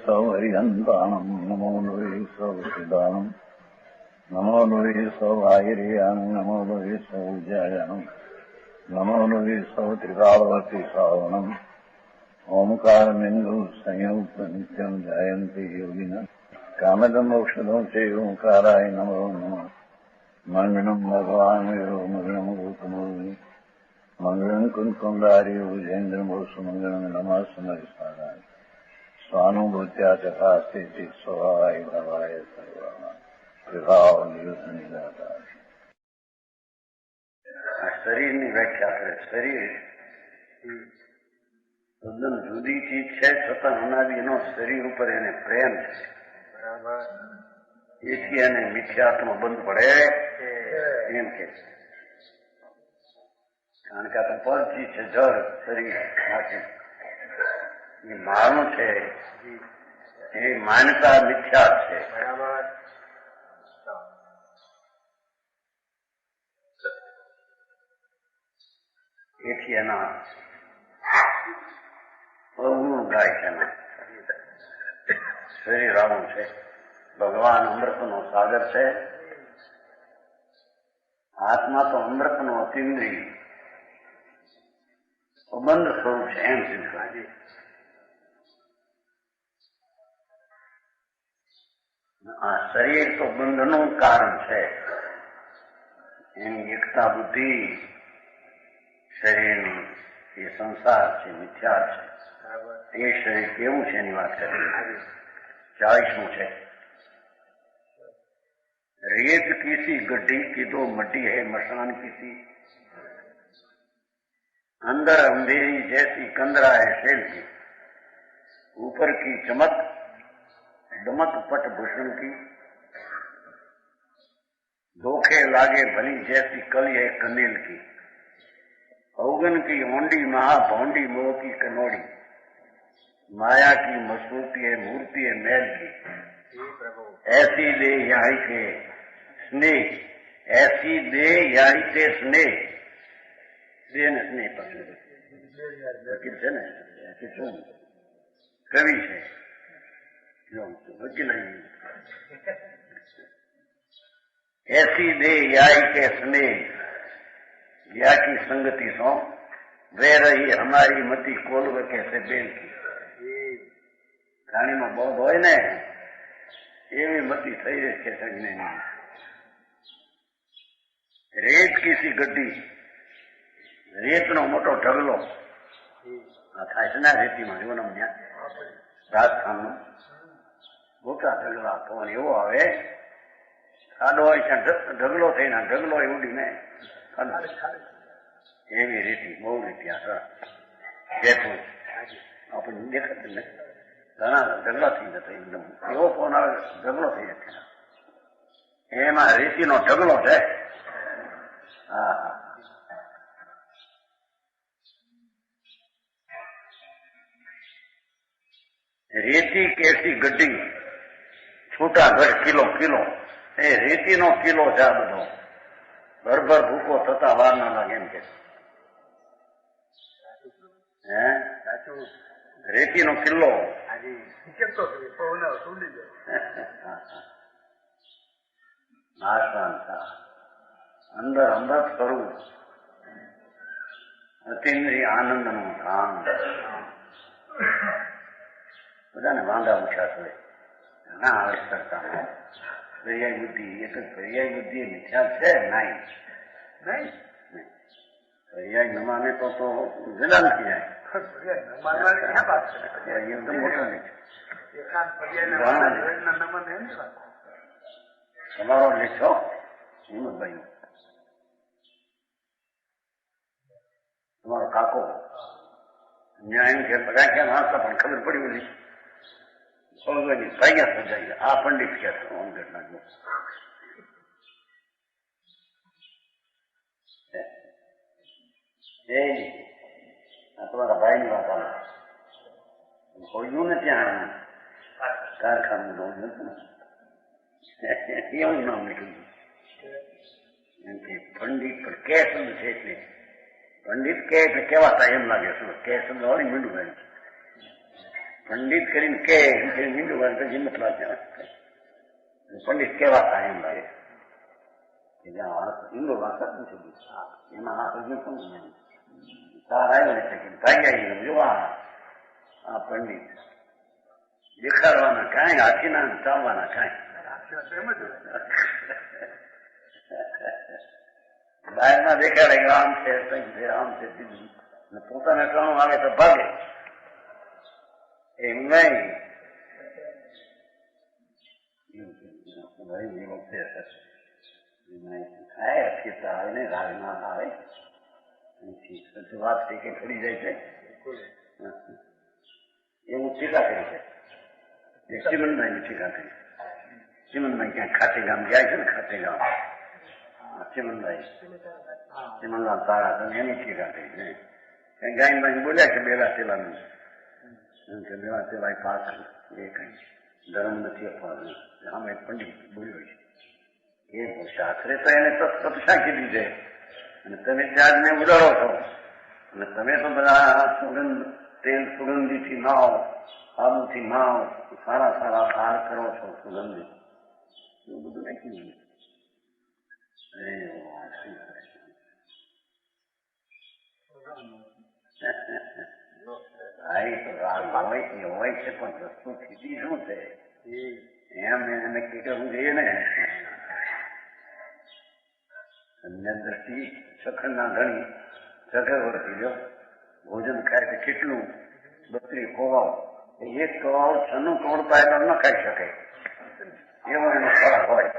सौ हरिहंताणम् नमो लोहि सौ सिदानम् नमो लोहि सौ आयर्याणम् नमो लोहि सौ जयानम् नमो लोहि सौ त्रिकालवती सावनम् ओंकारमिन्दु संयुक्त नित्यम् जयन्ति योगिनः कामदम् औषधम् च ओंकाराय नमो नमः मंगलम् भगवान् विरो मंगलम् गौतमोनि मंगलम् कुंकुमधारी भुजेन्द्रमोसु मंगलम् नमः समरिसाराय स्वानुभूत्या चकास्ते स्वभावाय भवाय શરીરની વ્યાખ્યા કરે. શરીર તદ્દન જુદી ચીજ છે, છતાં અનાદિનો શરીર ઉપર એને પ્રેમ છે. બરાબર. એથી એને મિથ્યાત્મ બંધ પડે એમ કે છે. કારણ કે આ તો પર ચીજ છે, જળ શરીર નાખે એ માનું છે, એ માનતા મિથ્યા છે. બરાબર. એથી એના અવગુણ ગાય છે. શરીર આવું છે. ભગવાન અમૃતનો સાગર છે. આત્મા તો અમૃતનો અતિન્દ્રિય બંધ સ્વરૂપ છે એમ શીખવાય. આ શરીર તો બંધનું કારણ છે. એની એકતા બુદ્ધિ શરીરની એ સંસાર છે, મિથ્યા છે. એ શરીર કેવું છે એની વાત કરી. 40મું છે. रेत किसी गड्ढी की तो मट्टी है मशान किसी, अंदर अंधेरी जैसी कंदरा है शेल की, ऊपर की चमक दमक पट भूषण की, धोखे लागे भली जैसी कली है कनेल की, अवगन की ओंडी महा भौंडी मोह की कनौड़ी, माया की मसूती है मूर्ति है मैल की, ऐसी दे यहाँ के स्नेह, ऐसी दे यहाँ से स्नेह, स्नेह ने स्नेह पसंद છે ને શું કવિ છે વકીલ. ऐसी दे याई के स्नेह या की संगति सो वे रही हमारी मती कोलव कैसे बेल की. રાણીમાં બૌદ્ધ હોય ને એવી મતી થઈ રહી છે સંજ્ઞાની. રેત કીસી ગड्ढी, રેતનો મોટો ઢગલો થાય છે ને રેતીમાં. જો ને ત્યાં રાજસ્થાનનો મોટા ઢગલા પવન એવો આવે, ખાડો હોય ત્યાં ઢગલો થઈને ઢગલો એ ઉડીને એવી રેતી, બહુ રેતી. આ જયપુર આપણને દેખાતું ને ઘણા ઢગલા થઈ જતા એકદમ એવો પવન આવે, ઢગલો થઈ જાય. એમાં રેતીનો ઢગલો છે. હા હા. રેતી કેસી ગड्ढी છૂટા ઘર કિલો કિલો, એ રેતીનો કિલો છે આ બધો. ભરભર ભૂકો થતા વાર ના લાગે એમ કે. હે સાચું. રેતીનો કિલ્લો અંદર અમૃત સ્વરૂપ અતિન્દ્રિય આનંદનું ધામ. બધાને વાંધા ઉછા થશે ના આવે કરતા. પર્યાય બુદ્ધિ એ તો પર્યાય બુદ્ધિ મિથ્યા છે નહીં. પર્યાય ન માને તો જલા નથી જાય. તમારો લેખો હિંમતભાઈ, તમારો કાકો ન્યાય રાખ્યા વાંચતા પણ ખબર પડી બધી ભગવાની ભાગ્યા સજાઈ. આ પંડિત કે ઘટના આ તમારા ભાઈની વાત આવે. હોયું ને ત્યાં કારખાનું નથી એવું નામ નીકળ્યું. પંડિત પર કે શબ્દ છે એટલે પંડિત કે એટલે કેવાતા એમ લાગે. શું કે શબ્દ હોય મીંડું ભાઈ पंडित કરીને કે મીંડું વાળે હિંમત લાગે પંડિત કેવા થાય એમ લાગે કે જ્યાં હિન્દુ ભાષા નથી એમાં આ હજુ પણ તાર આવ્યો છે કે ભાઈ આવી જો આ પંડિત દેખાડવાના કાંઈ હાથીના ચાલવાના કાંઈ બહારમાં દેખાડે કે આમ છે આમ છે બીજું પોતાના કામ આવે તો ભાગે એમ નહીં થાય અખીરતા આવે ને રાજમાં આવે વાત થઈ કે ખડી જાય છે એવું ટીકા કરી છે ચિમનભાઈ ટીકા કરી ચિમનભાઈ ક્યાં ખાતે ગામ જાય છે ને ખાતે ગામ ચિમનભાઈ ચિમનલાલ તારા તમે એની ટીકા કરી છે કઈ ગાયનભાઈ બોલ્યા કે બેલા તેલાનું બેલા તેલા પાક એ કઈ ધર્મ નથી અપાવ્યું આમ એક પંડિત બોલ્યો છે એ શાસ્ત્રે તો એને તપસા કીધી છે અને તમે ત્યાજને ઉડાડો છો અને તમે તો બધા સુગંધ તેલ સુગંધીથી નાવ આબુથી નાવ સારા સારા હાર કરો છો સુગંધી એવું બધું નાખી હોય છે પણ વસ્તુ સ્થિતિ શું છે એમ એને નક્કી કરવું જોઈએ ને અન્ય દ્રષ્ટિ સખણના ધણી ચક્રવર્તી જો ભોજન ખાય તો કેટલું 32 કોવાઓ 1 કવાઓ 96 કરોડ પાયદાન ન ખાઈ શકે એવો એનો ખોરાક હોય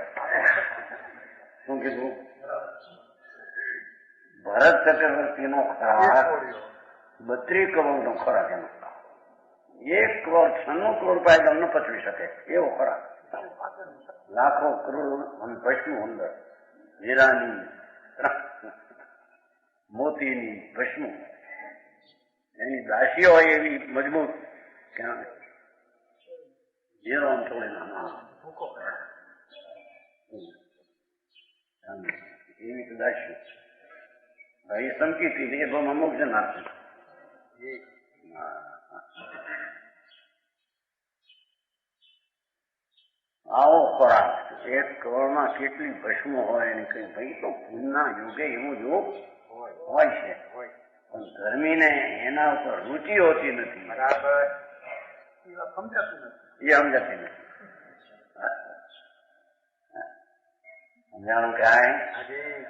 શું કીધું ભરત ચક્રવર્તી નો ખોરાક 32 કરોડ નો ખોરાક એનો 1 કરોડ 96 કરોડ પાયદાન ન પચવી શકે એવો ખોરાક લાખો કરોડ અને ભસ્મ અંદર હીરાની મોતીની ભસ્મ એની દાસીઓ હોય એવી મજબૂત ક્યાં હીરો થોડી એવી તો દાસીઓ ભાઈ સંકીતી એ બહુ અમુક જણ આપશે આવો ખોરાક 1 કરોડમાં કેટલી ભસ્મો હોય એને કઈ ભાઈ તો ભૂલના યુગે એવું યુગ હોય છે પણ ધર્મીને એના ઉપર રુચિ હોતી નથી બરાબર એ સમજાતી નથી સમજાણું કાંઈ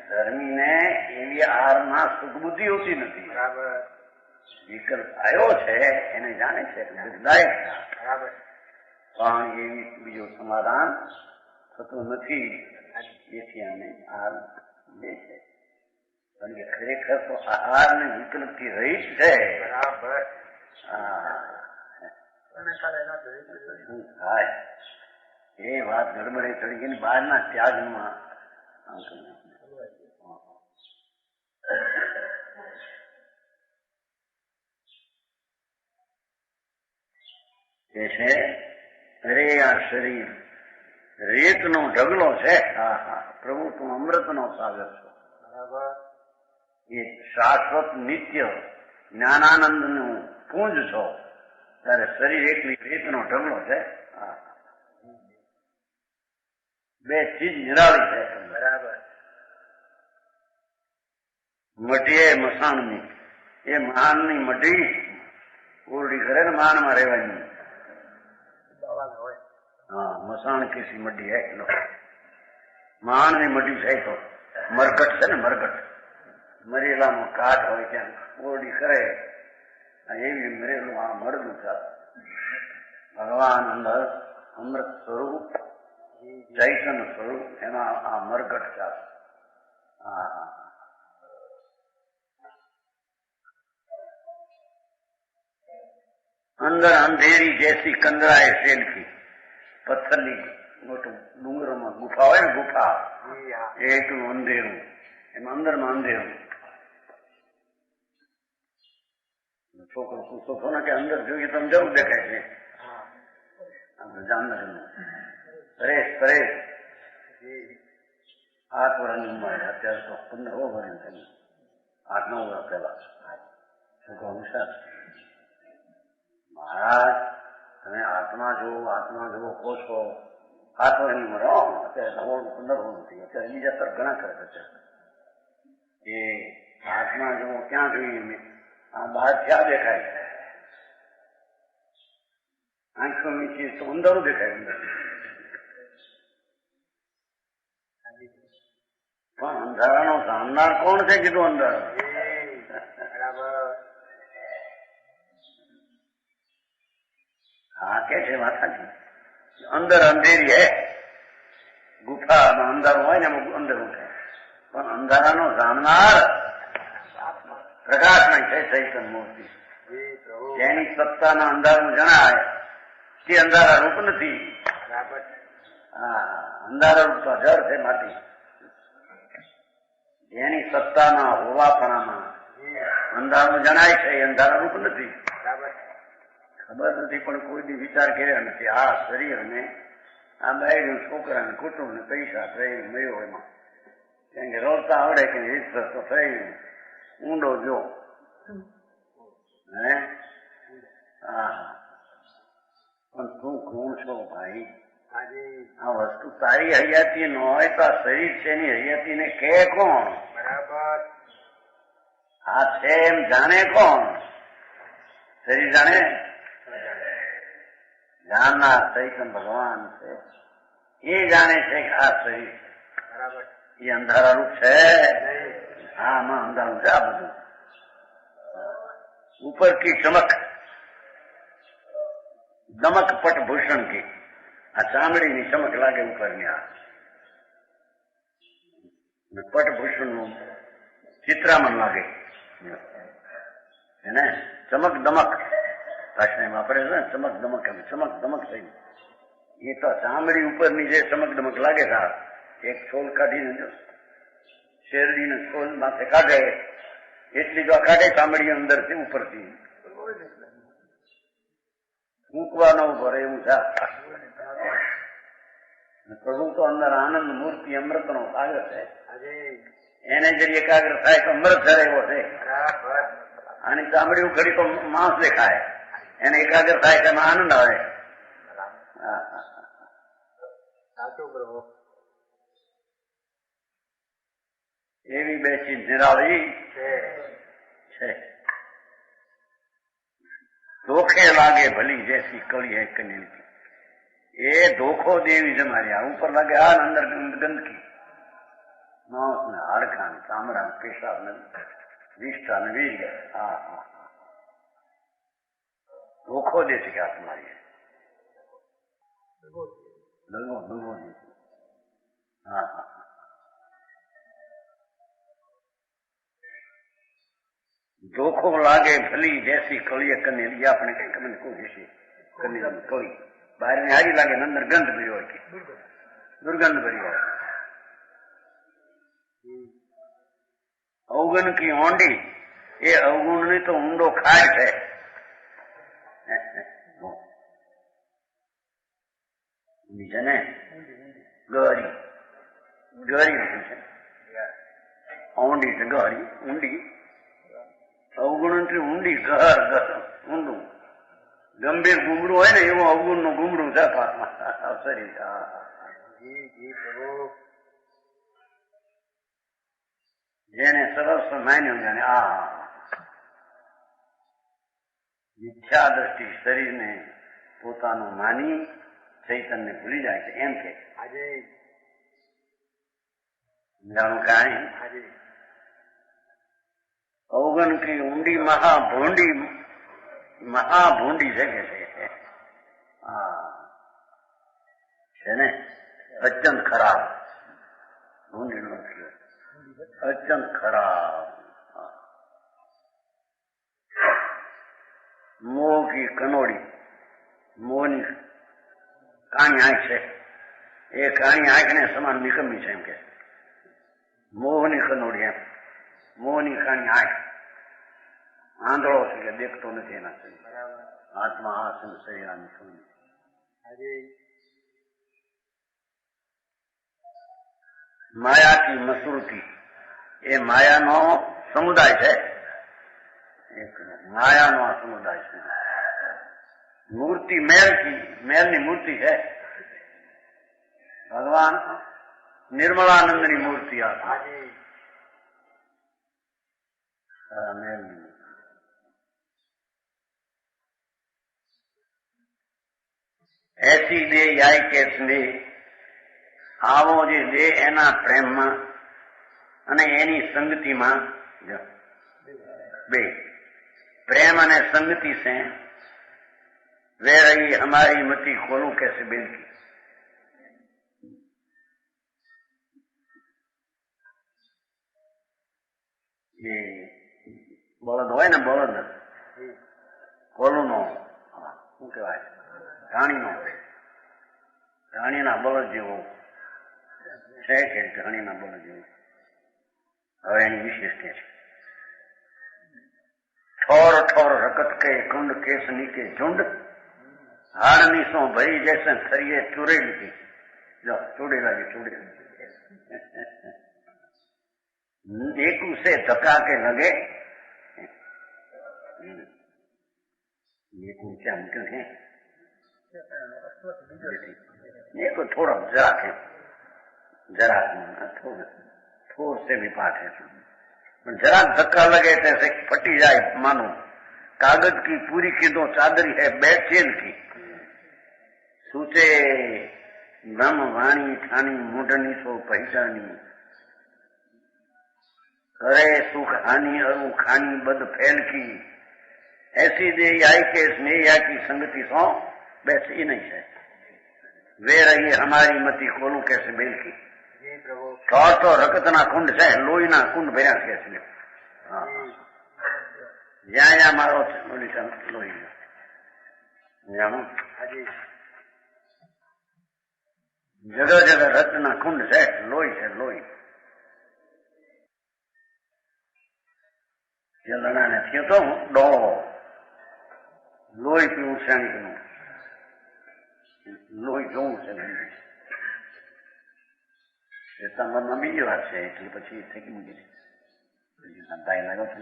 ધર્મીને એવી આહારના સુખ બુદ્ધિ હોતી નથી બરાબર વિકલ્પ આવ્યો છે એને જાણે છે દુઃખદાયક બરાબર પણ એવી બીજું સમાધાન થતું નથી એથી અમે આહાર લે છે કારણ કે ખરેખર તો આહાર ને વિકલ્પ થી રહીત છે બરાબર શું થાય એ વાત ગડબડે ચડી ગઈ બહારના ત્યાગમાં એ છે અરે આ શરીર રેતનો ઢગલો છે હા હા પ્રભુ તું અમૃતનો સાગર છો બરાબર એ શાશ્વત નિત્ય જ્ઞાનાનંદનું પુંજ છો ત્યારે શરીર એકલી રેતનો ઢગલો છે હા બે ચીજ નિરાળી છે બરાબર મઢીએ મસાણની એ મહાનની મઢી ઓરડી કરે ને મહાનમાં રહેવાની हाँ मसान किसी मड्डी है लो महान ની મઢી છે તો મરઘટ છે ને મરઘટ મરેલાનો કાટ હોય ત્યાં ઓરડી કરે એવી મરેલું આ મરદું છે ભગવાન અંદર અમૃત સ્વરૂપ ચૈતન્ય સ્વરૂપ એમાં આ મરઘટ છે હા અંદર અંધેરી જૈસી કંદરાએ સેલ્ફી પથ્થરની મોટું ડુંગરોમાં ગુફા હોય ને ગુફા એકલું અંધેરું એમાં અંદરમાં અંધેરું છોકરો પૂછતો હતો ને કે અંદર જોઈએ તો જરૂર દેખાય છે જામનગર નું પરેશ 8 વર્ષની ઉંમર અત્યારે તો 15 વર્ષ થઈ 8-9 વર્ષ પહેલા છોકરો હોશિયાર મહારાજ તમે આત્મા જુઓ કોશો આ તો એની મળે અત્યારે 15 નથી અત્યારે બીજા તરફ ઘણા કરે છે એ આત્મા જુઓ ક્યાં જોઈએ આ બહાર ક્યાં દેખાય છે આંખો નીચે તો અંધારું દેખાય અંદર પણ અંધારાનો સામનાર કોણ છે કીધું અંધારો हाँ कैसे माता जी अंदर अंधेरी है गुफा में अंदर हो अंदर उठे पर अंधारा नो सामनार प्रकाश में है चैतन्य मूर्ति જેની સત્તાના અંધારું જણાય તે અંધારા રૂપ નથી અંધારા રૂપ તો જળ છે માટી જેની સત્તાના હોવાપણામાં અંધારું જણાય છે એ અંધારા રૂપ નથી ખબર નથી પણ કોઈ દી વિચાર કર્યા નથી આ શરીર ને આ બાયડું છોકરા ને કુટુંબ ને પૈસા થઈ મળ્યો એમાં કારણ કે રોતા આવડે કે હિસ્સો તો થઈ ઊંડો જો હે હા પણ તું કોણ છો ભાઈ આ વસ્તુ તારી હયાતી ન હોય તો આ શરીર છે એની હયાતી ને કે કોણ બરાબર આ છે એમ જાણે કોણ શરીર જાણે જાણનાર ચૈતન્ય ભગવાન છે એ જાણે છે કે આ શરીર છે બરાબર એ અંધારારૂપ છે હા આમાં અંધારું છે આ બધું ऊपर की चमक दमक पट भूषण की आ चामड़ी ની ચમક લાગે ઉપરની આ પટ ભૂષણ નું ચિત્રામણ લાગે એને ચમક દમક ભાષામાં વાપરે છે ચમક દમક એમ ચમક દમક થઈ એ તો ચામડી ઉપરની જે ચમક દમક લાગે છે એક છોલ કાઢીને શેરડીને છોલ માથે કાઢે એટલી જો કાઢે ચામડી અંદરથી ઉપરથી મૂકવાનો ઉભો રહે એવું છે પ્રભુ તો અંદર આનંદ મૂર્તિ અમૃત નો સાગર છે એને જરી એકાગ્ર થાય તો અમૃત ધરે એવો છે આની ચામડી ઉખડી તો માંસ દેખાય એને એકાગ્ર થાય કે એમાં આનંદ આવે એવી બે ચીજ નિરાળી છે ધોખે લાગે ભલી જૈસી કળી હૈ કનેલ કી એ ધોખો દેવી છે મારી આ ઉપર લાગે આ અંદર ગંદકી માંસ ને હાડકા ને ચામડા ને પેશાબ ને વિષ્ઠા ને વીર્ય હા હા ધોખો દે છે કે આ તમારી દગો હા હા ધોખો લાગે ભલી જૈસી કળીએ કનેલી આપણે કઈ ખબર કોઈ જશે કનેલી કળી બહાર ની હારી લાગે અંદર ગંધ ભરી હોય કે દુર્ગંધ ભરી હોય અવગુણ કી ઓંડી એ અવગુણ ની તો ઊંડો ખાય છે છે ને ગહરી ગહરી છે ઊંડી છે ગહરી ઊંડી અવગુણ થી ઊંડી ગહર ગહર ઊંડું ગંભીર ગુમડું હોય ને એવું અવગુણ નું ગુમડું છે શરીર જેને સરસ માન્યું જાણે આ મિથ્યા દ્રષ્ટિ શરીરને પોતાનું માની ચૈતન્ય ભૂલી જાય છે એમ કે જાણું કાંઈ અવગણ કી ઊંડી મહાભૂંડી છે કે છે ને અત્યંત ખરાબ ભૂંડી નો અત્યંત ખરાબ મોહ કી કનોડી મોહની કાણી આંખ છે એ કાણી આંખ ને સમાન નિકમી છે એમ કે મોહની કનોડી એમ મોહની કાણી આંખ આંધળો છે કે દેખતો નથી એના શરીર આત્મા આ છે શરીરાની શું માયા કી મસરૂતી એ માયાનો સમુદાય છે માયાનો આ સમુદાય છે मूर्ति મેલની મૂર્તિ છે. ભગવાન નિર્મળાનંદની મૂર્તિ આપી. મેલની એસી દે યાય કે સ્નેહ, આવો જે દે એના પ્રેમમાં અને એની સંગતિમાં બે प्रेम અને संगति से वे रही हमारी मति खोलू कैसे बेल की. ये बलद હોય ને બળદ કોલું નો શું કહેવાય ધાણીનો ધાણીના બળદ જેવો છે કે ધાણીના બળદ જેવો. હવે એની વિશેષતા છે. ठोर ठोर रकत के कुंड केसनी के झुंड, हारनी सो भरी जैसे थरिये चुड़ैल की. जो चुड़ैला की चुड़ैल एक उसे धक्का के लगे. ये क्या मुमकिन है? ये को थोड़ा जरा थोड़ से भी पाठ है. जरा धक्का लगे जैसे फटी जाए मानो कागज की पूरी की दो चादरी है बेचैन की. सूचे ब्रह्म वाणी ठानी मूढ़नी सो पहचानी, करे सुख हानि अरु खानी बद फैल की. ऐसी दे आई के स्नेहिया की संगति सो बैस ही नहीं है. वे रही हमारी मति खोलू कैसे बेल की. तो रकतना कुंड છે લોહીના કુંડ ભર્યા છે. જ્યાં જ્યાં મારો લોહી જગહ જગહ રત્ના કુંડ છે લોહી છે લોહી. જલણાને થયો તો ડોળો લોહી પીવું સૈનિકનું લોહી જોવું છે. તમારમાં બીજી વાત છે એટલે પછી થકી મૂકી દાઈ લાગો છે.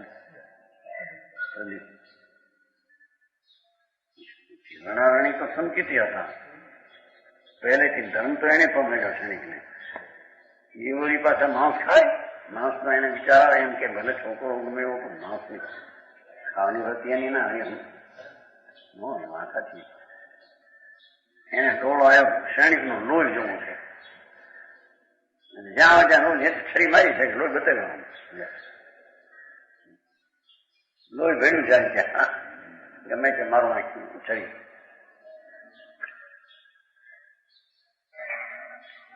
રણારણી તો સંકેતી હતા પહેલેથી. ધર્મ તો એને પમેડ્યો સૈનિકને. એ વળી પાછા માંસ ખાય. માંસનો એને વિચાર એમ કે ભલે છોકરો ગમે એવો પણ માંસ નહીં ખાવાની વૃત્તિ એની ના એમ વાંખાથી એને ટોળો આવ્યો સૈનિકનો લોહી જોવું છે. જ્યાં જ્યાં રોજ છરી મારી છે લોહી બતાવ્યું લોહી ભેડ્યું જાય ત્યાં ગમે તે મારું નાખ્યું છરી.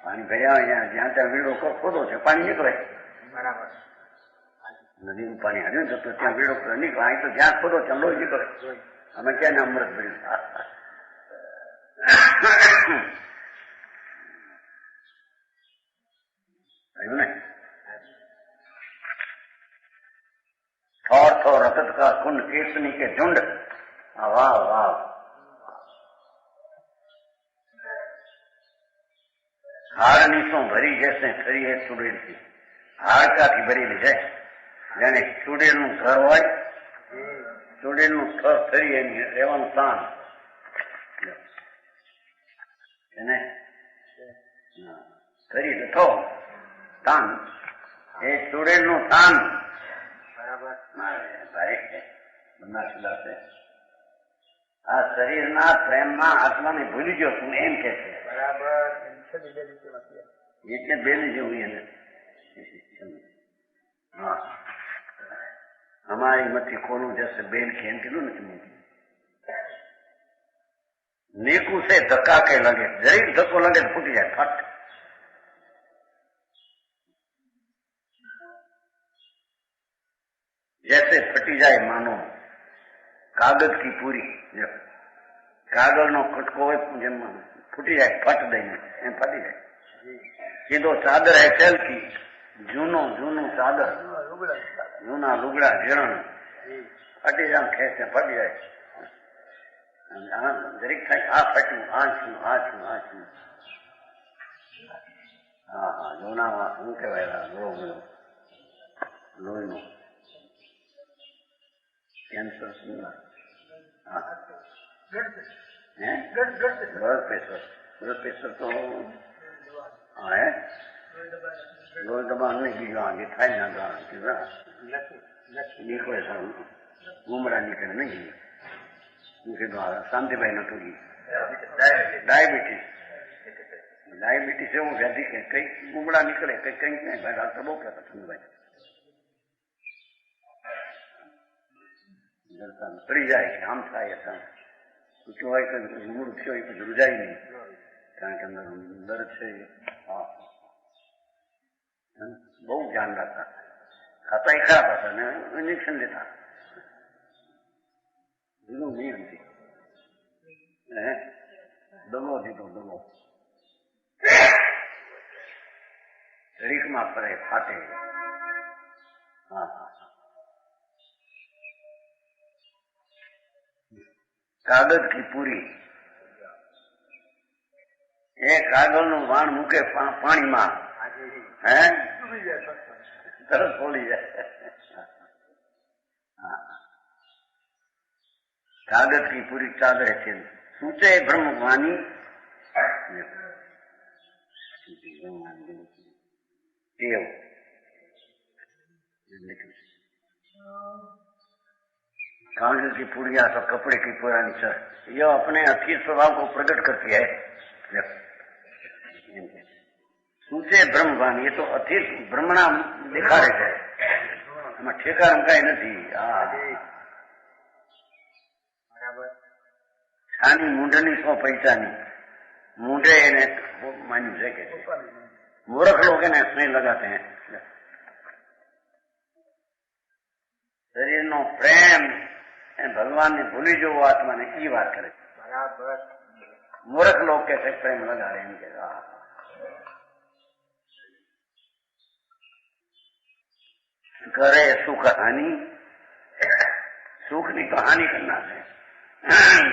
પાણી ભર્યા અહીંયા જ્યાં ત્યાં વીડો ખોદો છે પાણી નીકળે. બરાબર. નદીનું પાણી હાલ્યું છે તો ત્યાં વીડો નીકળે. અહીં તો જ્યાં ખોદો ત્યાં લોહી નીકળે. અમે ક્યાં ને અમૃત ભર્યું. थोर थोर रकत का कुंड केसनी के झुंड. वाह वाह. हारनी सो भरी जैसे खरी है चुड़ैल की. हाड़काથી ભરેલી છે જાણે ચુડેલનું ઘર હોય. ચુડેલનું ઘર ફરી એની રહેવાનું સ્થાન એને ફરી તો સ્થાન એ ચુડેલનું સ્થાન. બરાબર ભાઈ બંધા છે. આ શરીરના પ્રેમમાં આત્માને ભૂલી ગયો તું એમ કે છે. બરાબર. એટલે બેન જેવું એને हमारी मति खोलू जैसे बेल खेल के लो नहीं. नेकू से धक्का के लगे जरीक धक्को लगे तो फूट जाए फट. जैसे फटी जाए मानो कागज की पूरी. कागज नो कटको हो फूटी जाए फट देने एम फटी जाए. सीधो चादर है चल की जूनो जूनो चादर जूना लुगड़ा ઝરણ ફટી જાય ખેંચે ફટી જાય. દરેક થાય આ ફટ્યું આ છું આ છું આ છું. હા હા જૂનામાં શું કહેવાય લોહીનું કેન્સર. હા ब्लड प्रेशर तो हाँ है लोही दबा नहीं की गाँव थाई ना गाँव निकले सब गुमरा निकले नहीं उनके द्वारा शांति भाई न टूगी डायबिटीज से वो व्याधि के कई गुमड़ा निकले कई कहीं कहीं भाई डॉक्टर बहुत कहता सुन भाई पड़ी जाए आम था ऐसा कुछ હોય કે મૂળ થયો એ પછી રૂજાય નહીં કારણ કે અંદર દર્દ છે બહુ ધ્યાન રાખતા ખાતા એ ખરાબ હતા ને ઇન્જેક્શન લેતા એનું નહીં હતી દગો દીધો દગો રીખમાં ફરે ફાટે હા कागज की पूरी एक कागज नु वाण मूके पानी में है तरस खोली जाए कागज की पूरी चादर है सूचे ब्रह्मवाणी कागज की पुड़िया तो कपड़े की पुरानी सर यह अपने अथी स्वभाव को प्रकट करती है सूचे ब्रह्मवाणी ये तो अथी ब्रह्मणा दिखाड़े है ठेका रंकाई नहीं छानी मूंढनी सौ पैसा नहीं मूंढे ने मान्यू है के मूर्ख लोग ने स्नेह लगाते हैं शरीर नो प्रेम भगवान ने भूली जो वो आत्मा ने की बात करे बराबर मूर्ख लोग कैसे प्रेम लगा रहे हैं इनके करे सुख हानि सुख ની તો હાનિ કરનાર છે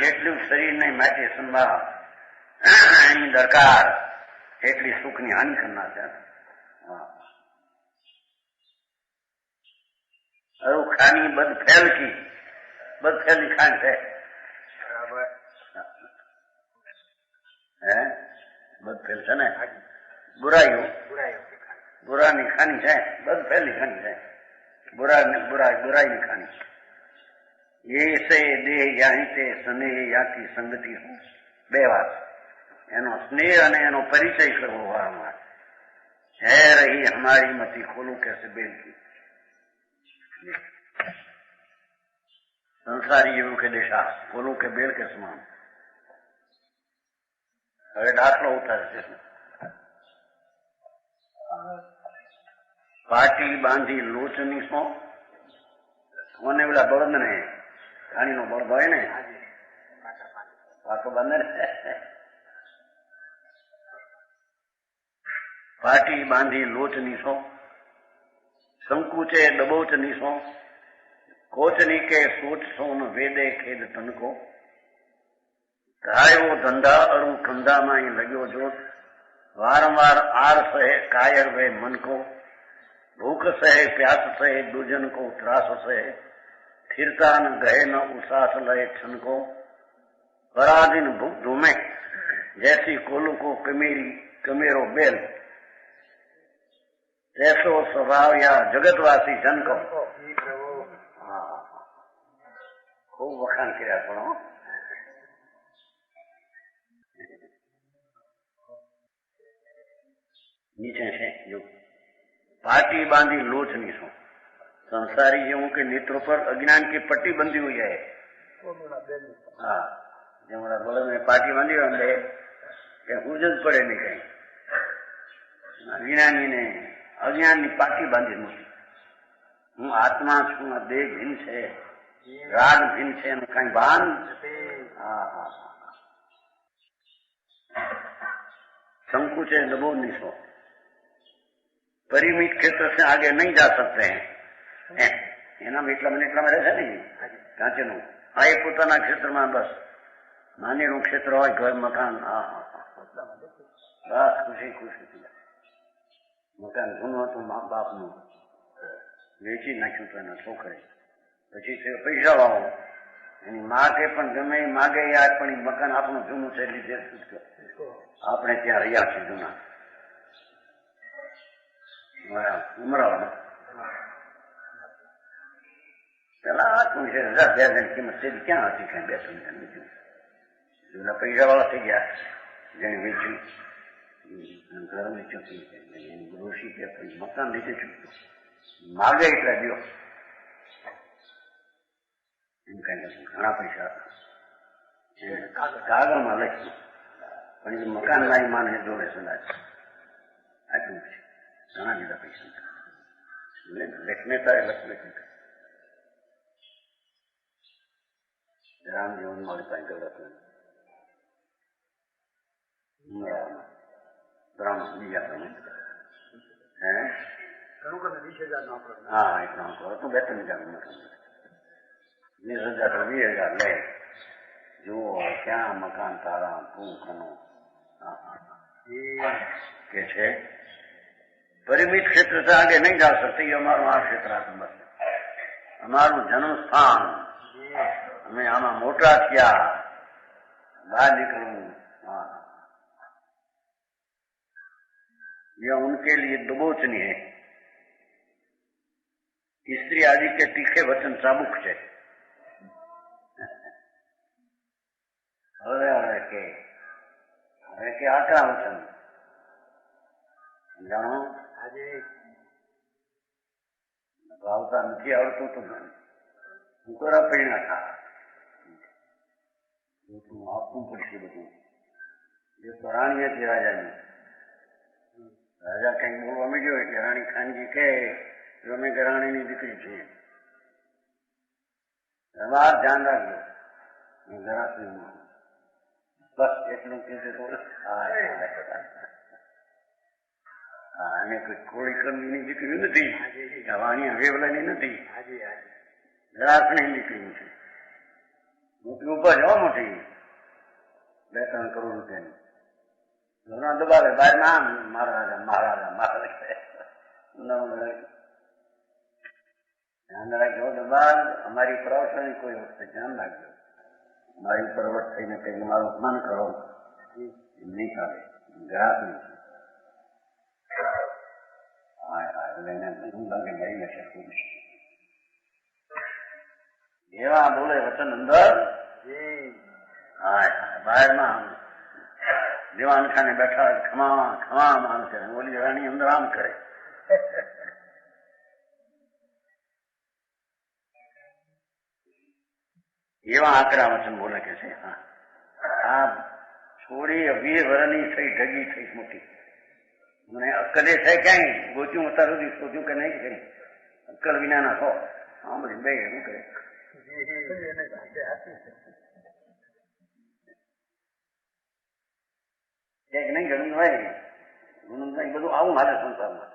જેટલું શરીરને માટે સંભાળ એની દરકાર એટલી સુખની હાનિ કરનાર છે અરુ ખાની બદ ફેલ की बदफेली खान है बदफेल है ना बुरा नहीं खानी है बदफेली खानी है बुराई नहीं खानी ये से देह याही ते स्नेह याकी संगति हो बे बात एनो स्नेह अने एनो परिचय करवो वारंवार है रही हमारी मती खोलू कैसे बेल की संसारी जीवों के दिशा फूलों के बेल के समान अरे दाखला होता है पाटी बांधी लोचनी सो होने वाला बड़द ने घाणी नो बड़द है ने पाटो बंधे पाटी बांधी लोचनी सो संकुचे दबोचनी सो कोचनी के सोच सोन वेदे खेद तन को गायो धंधा अरु कंधा में लग्यो जोत वारंवार आर सहे कायर वे मन को भूख सहे प्यास सहे दुजन को त्रास सहे थिरता न गहे न उसास लय छन को पराधीन भूख धूमे जैसी कोलू को कमेरो बेल ऐसो स्वभाव या जगतवासी जन को खूब वखाण કર્યા પણ નીચે છે જો पाटी बांधी लोचनी सो संसारी जेवं के नेत्रों पर अज्ञान की पट्टी बंधी हुई है हाँ जमड़ा बोले में पाटी बांधी होंगे हुजत पड़े नहीं कहीं अज्ञानी ने अज्ञान की पाटी बांधी नहीं हूँ आत्मा छू देह भिन्न है राग भिन्न है कहीं बांध हाँ हाँ संकुचे दबो नहीं सो परिमित क्षेत्र से आगे नहीं जा सकते हैं એટલા મને રહે છે ને કાંચેનું આ એ પોતાના ક્ષેત્રમાં બસ નાનીનું ક્ષેત્ર હોય ઘર મકાન હા બસ ખુશી ખુશી મકાન જૂનું હતું મા બાપનું વેચી નાખ્યું તો એના છોકરે પછી પૈસા વાળો એની માગે પણ ગમે માગે યાર પણ એ મકાન આપણું જૂનું છે લીધે આપણે ત્યાં રહ્યા છીએ જૂના ઉમરાવમાં પેલા આટલું છે 1000 કિંમત છે ક્યાં હતી કઈ 2 મિનિટ બીજું જૂના પૈસા વાળા થઈ ગયા જેને વેચ્યું ઘર વેચ્યું એની ડોશી કે મકાન લીધે છૂટતું માગે એટલા દો એમ કઈ નથી ઘણા પૈસા કાગળમાં લખ્યું પણ એ મકાન લાવી માને જોડે સલાહ આટલું છે ઘણા લીધા પૈસા લેખનેતા એ લખ રામ જીવન મારી પાસે ગલત બીજા પ્રમાણે હા એટલા હતું 2-3 હજાર 20,000 તો 20,000 લે જુઓ ક્યાં મકાન તારા તું કનો કે છે પરિમિત ક્ષેત્ર से आगे नहीं जा सकते ये हमारा આ ક્ષેત્ર બસ અમારું જન્મ સ્થાન हमें आना मोटा किया बाहर निकलूं यह उनके लिए दुबोचनी है स्त्री आदि के तीखे वचन चाबुक है હવે કે આકરા વચન જાણો આજે ભાવતા નથી આવડતું તો ઉકરા પૈણા થા આપવું પડશે બધું એ તો રાણી હતી રાજાની રાજા કઈક બોલવા માંડ્યો એટલે રાણી ખાનજી કહે અમે કે રાણીની દીકરી છે વાર ધ્યાન રાખજો જરા બસ એટલું કે અને કોઈ કોળી કર્મની દીકરી નથી વાણિયા વેવલાની નથી જરાસની દીકરી છે મોટી ઉપજ હો મોટી 2-3 કરોડ રૂપિયાની ઘણા દબાવે બહાર નામ મહારાજા મહારાજા મહારાજા ધ્યાન રાખજો દબાવ અમારી પ્રવચન કોઈ વખતે ધ્યાન રાખજો મારી પરવટ થઈને કઈ મારું અપમાન કરો નહીં ચાલે ગ્રાહક નથી એવા બોલે વચન અંદર બહારમાં દીવાન ખાને બેઠા ખમા ખમા માન કરે બોલી રાણી અંદર આમ કરે એવા આકરા વચન બોલે કે છે આ છોડી 20 વર્ષની થઈ ઢગી થઈ મોટી મને અક્કલે છે ક્યાંય ગોચ્યું અત્યાર સુધી શોધ્યું કે નહીં કઈ અક્કલ વિનાના છો આમ બધી બે શું કરે એક નહીં ગણું હોય ગણું નહીં બધું આવું મારે સંસારમાં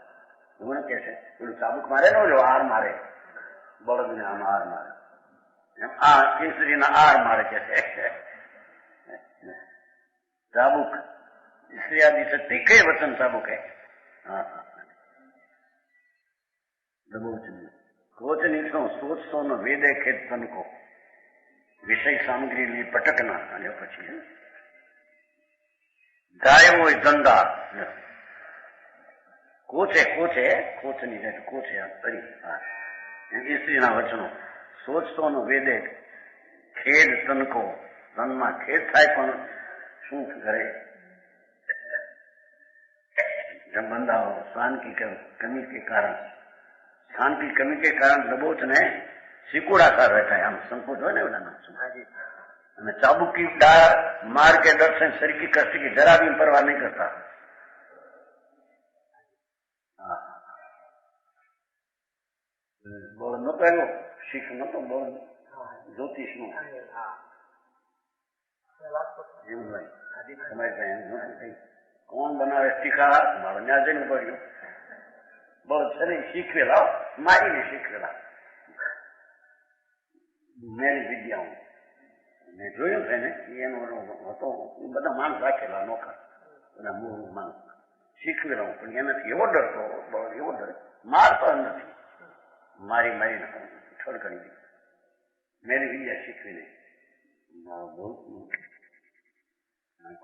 મને કે છે પેલું ચાબુક મારે ન જો આર મારે બળદને આમ આર મારે એમ આ કેસરીના આર મારે કે છે ચાબુક स्त्री आदि से तीखे वचन चाबुक है कोचनी सोचतो न वेदे खेद तन को विषय सामग्री लिए पटकना અને પછી ગાયો હોય ધંધા કોચે કોચે કોચની જાય કોચે તરી સ્ત્રીના વચનો સોચતો ન વેદે ખેદ તનકો તનમાં ખેદ થાય પણ શું કરે जब बंदा हो स्थान की कमी के कारण स्थान की कमी के कारण दबोच ने सिकुड़ाता रहता है हम संकोच हो ना बोला चाबुक की डाल मार के डर से शरीर की कष्ट की जरा भी परवाह नहीं करता बोल न पहलो શીખ નતો બોલ જ્યોતિષ નું તમારી પાસે કોણ બનાવે ટીકા મારો ન્યા જઈને પડ્યો બળ શરીર શીખવેલા મારીને શીખવેલા મેરી વિદ્યાઓ મેં જોયું છે ને એનો હતો બધા માણસ રાખેલા નોખા બધા મૂળ માણસ શીખવેલા પણ એનાથી એવો ડરતો બળ એવો ડર મારતો નથી મારી મારીને ઠળ કરી દીધી मेरी विद्या शीखवी नहीं।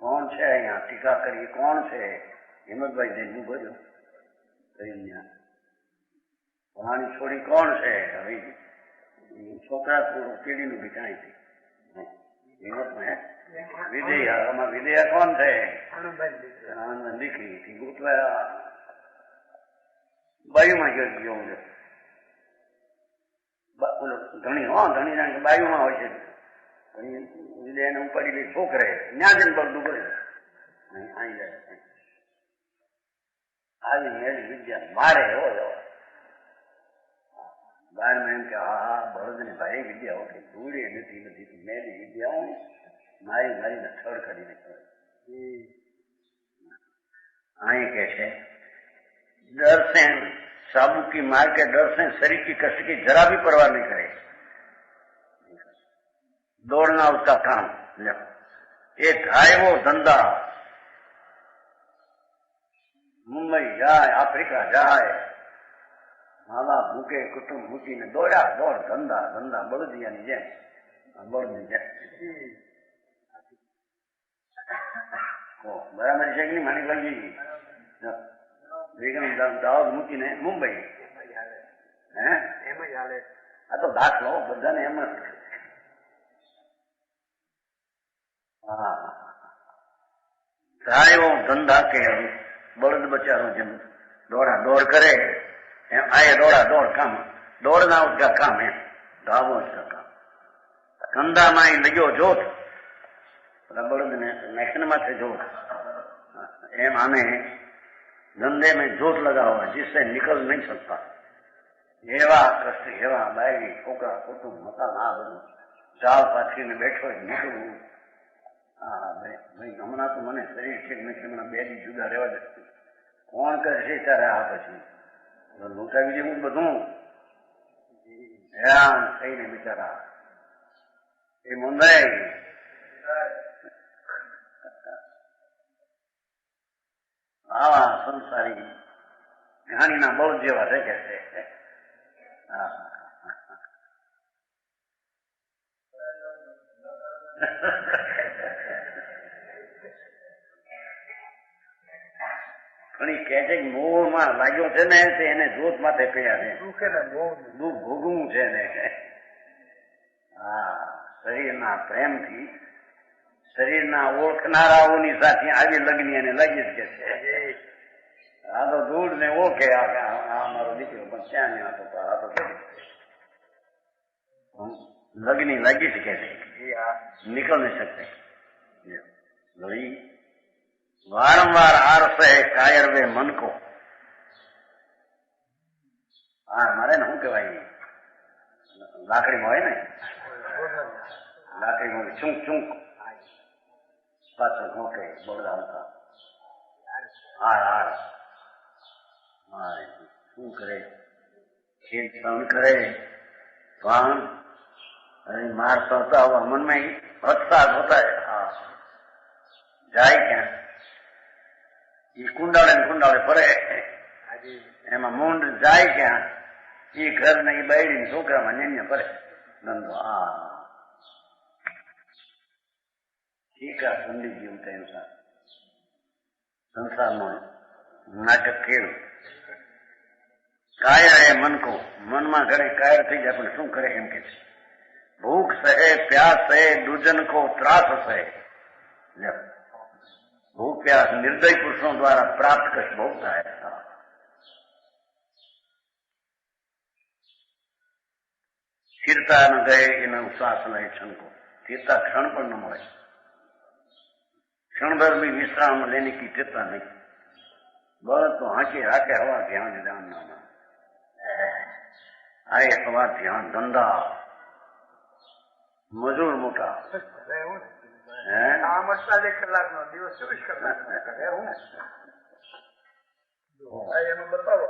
कौन है यहाँ टीका करिए, कौन है? हिम्मत भाई देन बोलो पुरानी छोड़ी कौन है? भाई छोकरा केड़ी नु बिठाई थी हिम्मत में विदेया विदेया कौन थे? लिखी थी गुरुत्वा बायु में गयो धणी हो धणी जाने बायु में हो विदेय ने पड़ी गई छोकरे न्या दिन पर डूबे आई आज मेरी विद्या मारे हो बार में एम के हाँ बड़ोद ने भाई विद्या हो गई दूरी नहीं थी मेरी विद्या मारी मारी ने थड़ करी आई कैसे डर से साबू की मार के डर से शरीर की कष्ट की जरा भी परवाह नहीं करे। दौड़ना उसका काम, एक है वो धंधा। मुंबई जाए, अफ्रीका जाए, माला भूखे कुटुंब भूखी ने दौड़ा दौड़ धंधा धंधा बढ़ दिया नहीं जेम बढ़ नहीं जाए बराबर છે કે નહીં માની લાગી વેગમ દાઉદ મૂકીને મુંબઈ હે એમ જ હાલે આ તો દાખલો બધાને એમ જ હા સાયો ધંધા કે બળદ બચારો જેમ દોડા દોડ કરે એમ આए દોડા દોડ કામ દોડના उसका काम है धावो उसका काम धंधा में लग्यो जोत बड़द ने नेशन माथे जोत एम आने धंधे में जोत लगा हुआ जिससे निकल नहीं सकता। एवा कष्ट एवा बायरी छोकरा कुटुंब मकान आ बधु चाल पाथरी ने बैठो निकलू हाँ भाई हमना तो मने शरीर ठीक नहीं हमना बे दी जुदा रहवा दे कोण करशे त्यारे आ पछी लूंटावी जेवुं बधुं हैरान थईने बिचारा ए मुंदाई आवा संसारी ज्ञानीना बळ जेवा थे के छे ઘણી કહે છે મોહમાં લાગ્યો છે ને તે એને જોત માથે પીડ્યા છે દુઃખ ભોગવું છે ને હા શરીરના પ્રેમથી શરીરના ઓળખનારાઓની સાથે આવી લગ્ની એને લાગી જ કે છે આ તો દૂર ને ઓળખે આ મારો દીકરો પણ ક્યાં નહીં હતો આ તો લગ્ની લાગી જ કે છે निकल नहीं सकते। वही वारंवार आरसे कायर वे मन को मारे न हूँ कहवाई लाकड़ी में होय ने लाकड़ी में चूंक चूंक पाछो घोटे बोलदा होता हार हार શું કરે ખેલ સહન કરે પણ अरे मारता होता हुआ मन में ही हत्सास होता है। हाँ जाए क्या ये कुंडाले कुंडाले पड़े एमा मुंड जाए क्या ये घर नहीं बैठी छोकरा में नहीं पड़े धंधो हाँ ठीक है पंडित जी होते हैं संसार में नाटक खेल कायर है मन को मन में घरे कायर थी जाए पण शू करे एम के भूख सहे प्यास सहे दूजन को त्रास सहे भूख प्यास निर्दयी पुरुषों द्वारा प्राप्त कष्ट भोगता है। स्थिरता न गए इन उसास न क्षण को स्थिरता क्षण पर न મળે क्षण भर भी विश्राम लेने की चिंता नहीं बस तो हाके हाके हवा ध्यान ध्यान नाना आए हवा ध्यान धंधा मजूर मोटा काम 48 કલાકનો દિવસ 24 કલાકનો કરે હું એમાં બતાવો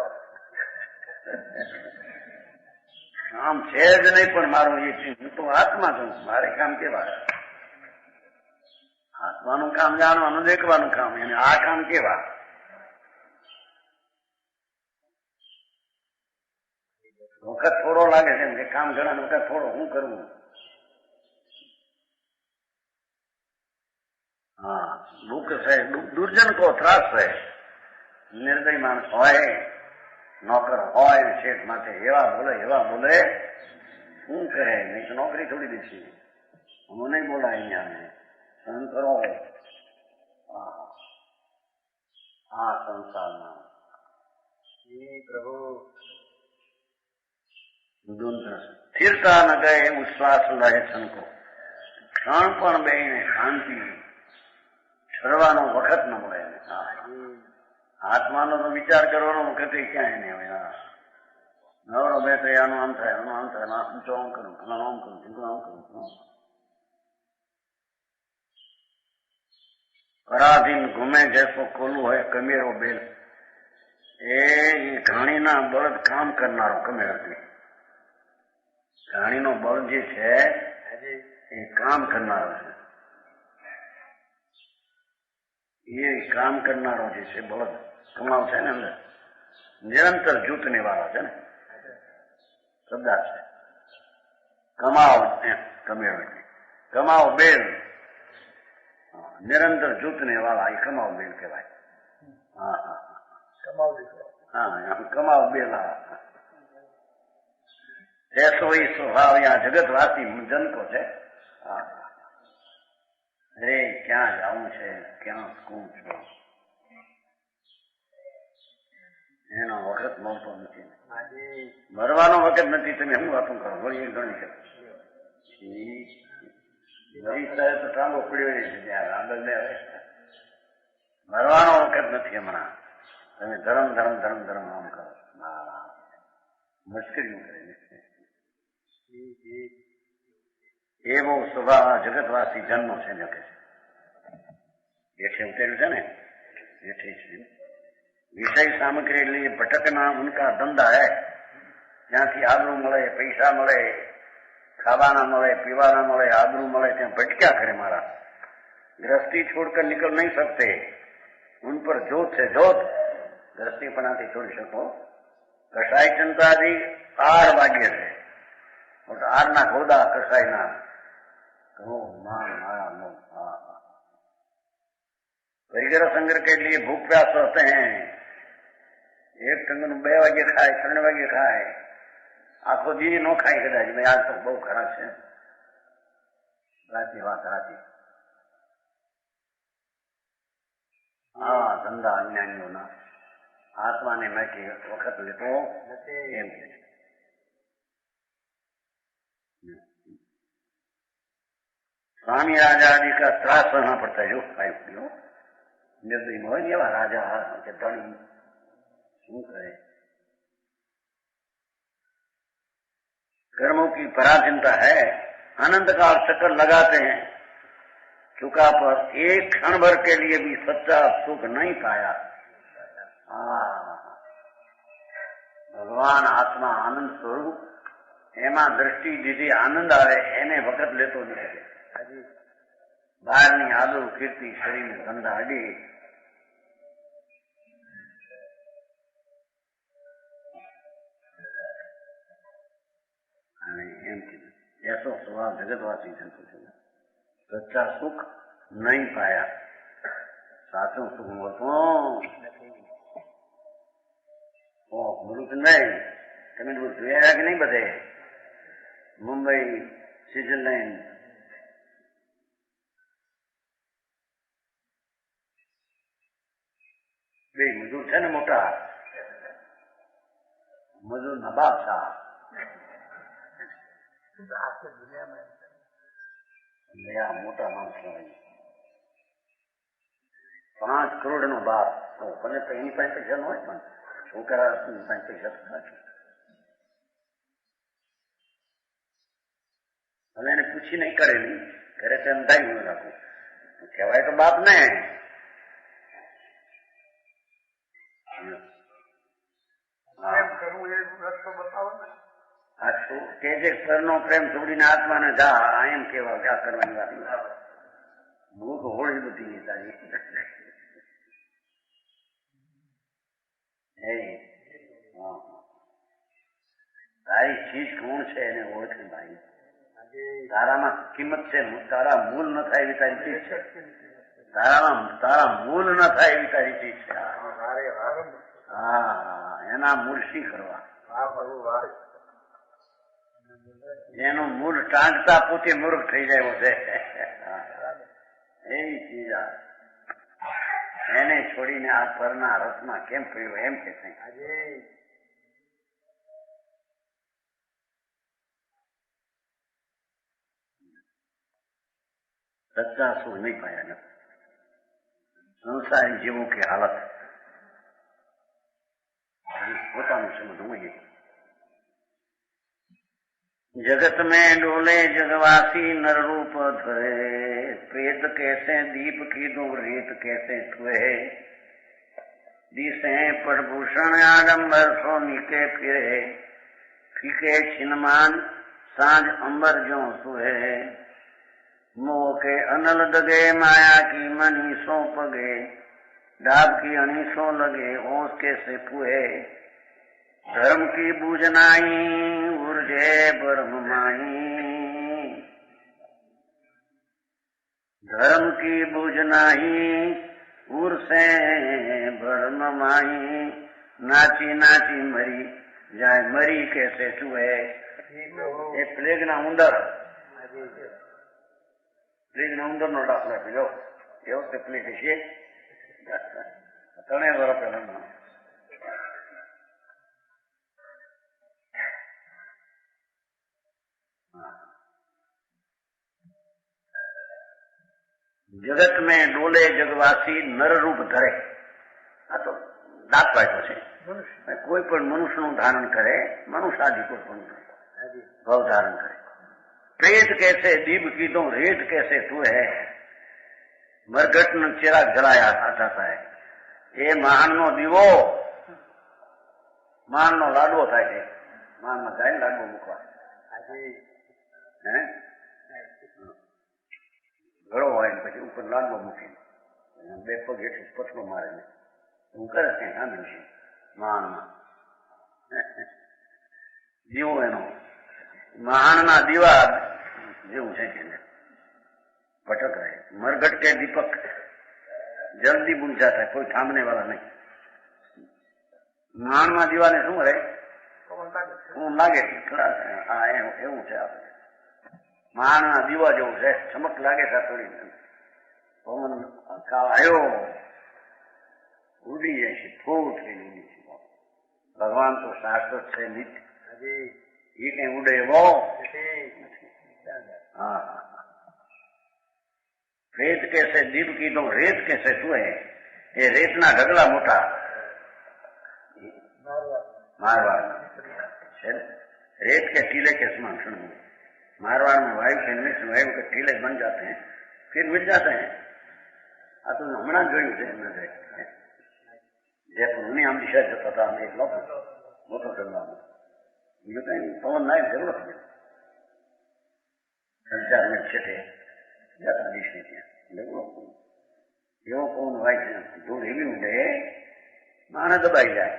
કામ છે જ નહીં પણ મારું એ હું તો આત્મા છું મારે કામ કેવા આત્માનું કામ જાણવાનું દેખવાનું કામ અને આ કામ કેવા વખત થોડો લાગે છે કે કામ ઘણા વખત થોડો હું કરવું દુઃખ છે, દુર્જન કો ત્રાસ છે. નિર્દય માણસ હોય, નોકર હોય, શેઠ માથે એવા બોલે શું કહે? નહીં તો નોકરી છોડી દેશે. હું નહીં બોલાય અહીંયા સહન કરો. આ સંસારમાં પ્રભુ સ્થિરતા ન ગયે ઉચ્છ્વાસ લહે છનકો. ક્ષણ પણ બેને શાંતિ ઠરવાનો વખત ન મળે. આત્માનો તો વિચાર કરવાનો વખત ક્યાંય નહીં હોય. નવરો બે તો આનું આમ થાય, આનું આમ થાય, આમ તો આમ કરું, આમ કરું, આમ કરું. પરાધીન ઘૂમે જૈસો ખોલું હોય કમેરો બેલ. એ ઘાણીના બળદ કામ કરનારો કમેરો છે. ઘાણીનો બળદ જે છે એ કામ કરનારો છે. એ કામ કરનારો જે છે બળદ કમાવ છે ને અંદર નિરંતર જૂથને વાળા છે ને શબ્દાર્થ છે. કમાવ કમેરો કમાવ બેલ નિરંતર જૂથને વાળા એ કમાવ બેલ કહેવાય. કમાવ બેલા ऐसो ही स्वभाव यहाँ जगतवासी जन को है. अरे क्या जाऊं છે, ક્યાં શું છે એનો વખત મળતો નથી. મરવાનો વખત નથી. તમે શું વાતું કરો? વળી ગણી શકો મરી સાહેબ તો ટાંગો પડ્યો છે ત્યાં આગળ ને. મરવાનો વખત નથી હમણાં. તમે ધર્મ ધર્મ ધર્મ ધર્મ આમ કરો. મુશ્કેલીઓ કરે. એવો સ્વભાવ જગતવાસી જન્મ છે. લખે છે એઠે ઉતર્યું છે ને એઠે છે. વિષય સામગ્રી लिए ભટકના ઉનકા ધંધા હૈ. જ્યાંથી આબરૂ મળે, પૈસા મળે, ખાવાના મળે, પીવાના મળે, આબરૂ મળે ત્યાં ભટક્યા કરે મારા. गृहस्थी छोड़कर निकल नहीं सकते. उन पर जोत है जोत. गृहस्थी पनाથી છોડી શકો. કસાય ચંતાજી 8 વાગ્યે છે. આરના ખોદા કસાયના परिगर संग्रह के लिए भूख प्यास रहते हैं. एक टंगन 2 વાગે ખાય, 3 વાગે ખાય, આખો દી નો ખાય કદાચ. ભાઈ આ તો બહુ ખરાબ છે. રાતી વાત રાતી ધંધા અજ્ઞાનીઓના આત્માને માટે વખત લેતો એમ કે स्वामी राजा आदि का त्रास सहना पड़ता है. जो खाई निर्दयी हो राजा के धनी શું करे? कर्मों की पराधीनता है. आनंद का चक्कर लगाते हैं. चुका पर एक क्षण भर के लिए भी सच्चा सुख नहीं पाया. भगवान आत्मा आनंद स्वरूप એમાં દ્રષ્ટિ દીધી આનંદ આવે એને વખત લેતો નથી. બહારની આદુ કીર્તિ શરીરને ધંધા અડી. અને એમ કીધું એસો સ્વભાવ જગતવાસી જંતુ છે. સચ્ચા સુખ નહીં પાયા. સાચું સુખ મળતું મૃત નહીં. તમે જોયા કે નહીં? બધે મુંબઈ, સ્વિટ્ઝરલેન્ડ, બે મજૂર છે ને મોટા મજૂરના બાદશાહ. મોટા માણસ 5 કરોડનો બાપ. મને તો એની પાસે પૈસા ન હોય પણ છોકરા પાસે પૈસા નથી. હવે એને પૂછી નહીં કરેલી. ઘરે તો એમ થાય હું રાખું કહેવાય તો બાપ ને. કે જે પરનો પ્રેમ છોડીને આત્માને જા એમ કેવા ક્યાં કરવાની વાત. ભૂખ હોળી બધી તારી. તારી ચીજ કોણ છે એને ઓળખે ભાઈ. તારામાં કિંમત છે. તારા મૂલ ન થાય એવી તારી ચીજ છે. તારા મૂળ ન થાય એવી તારી ચીજ છે. હા, એના મૂળ શી કરવા? એનું મૂળ ટાંકતા પોતે મૂર્ખ થઈ જાય છે. એવી ચીજ એને છોડીને આ પરના રસમાં કેમ પડ્યો એમ કે સચ્ચા સુખ નહીં પાયા નથી. સંસારી જીવો की हालत પોતાનું સમજવું. जगत में डोले जगवासी नर रूप धरे, प्रेत कैसे दीप की दो रेत कैसे छुए, दिसे पटभूषण आडम्बर सोनी के फिरे, फीके छिनमान सांझ अंबर जो सुहे, मोह के अनल दगे माया की मनी सो पगे, डाब की अणी सो लगे ओस कैसे पुए, धर्म की बूझनाई उर्जे ब्रह्म माई, धर्म की बूझनाई उर से ब्रह्म माई, नाची नाची मरी जाए मरी कैसे चुए. એ પ્લેગના ઉંદર નો દાખલો પીલો એવો તે પ્લેગ છે. 3 વર્ષ પહેલા जगत में डोले जगवासी नर रूप धरे. आ तो दात वाक्य છે. કોઈ પણ મનુષ્યનું ધારણ કરે, મનુષ્ય આદિ કોઈ પણ ભાવ ધારણ કરે. प्रेत कैसे दीप की तो रेत कैसे तू है, मरघट न चिराग जलाया जाता है. ये महान नो दीवो महान नो लाडવો થાય છે. महान માં જાય લાડવો મૂકવા ઘડો હોય ને પછી ઉપર લાડવો મૂકીને 2 પગ હેઠું પથરો મારે ને હું કરે છે સાંભળ્યું છે. મહાનમાં દીવો એનો મહાનના દીવા જેવું છે કે ભટક રહે. मरघट के दीपक जल्दी बुझ जाता है, कोई थामने वाला नहीं. મહાનમાં દીવાને શું રહે? હું લાગે થોડા એવું છે. આપણે મહાનના દીવા જેવું છે, ચમક લાગે છે થોડી. પવન આવ્યો ઉડી જાય છે, ફૂટ થઈને ઉડી છે. ભગવાન તો શાશ્વત છે, નિત્ય. એ કઈ ઉડે એવો. हाँ, रेत कैसे दीप की तो रेत कैसे छुए. ये रेतना ढगला मोटा मारवाड़ रेत के टीले के समान सुनो. मारवाड़ में वायु के मिश्र वायु के टीले बन जाते हैं, फिर मिल जाते हैं. आ तो हमना જોયું છે. जयपुर उन्हीं हम दिशा जता था एक लोग मोटो करना ये कहीं पवन नायक जरूरत है. संचार में छठे जाता देश ने एवं पवन वाय धूल एवी उडे माने दबाई जाए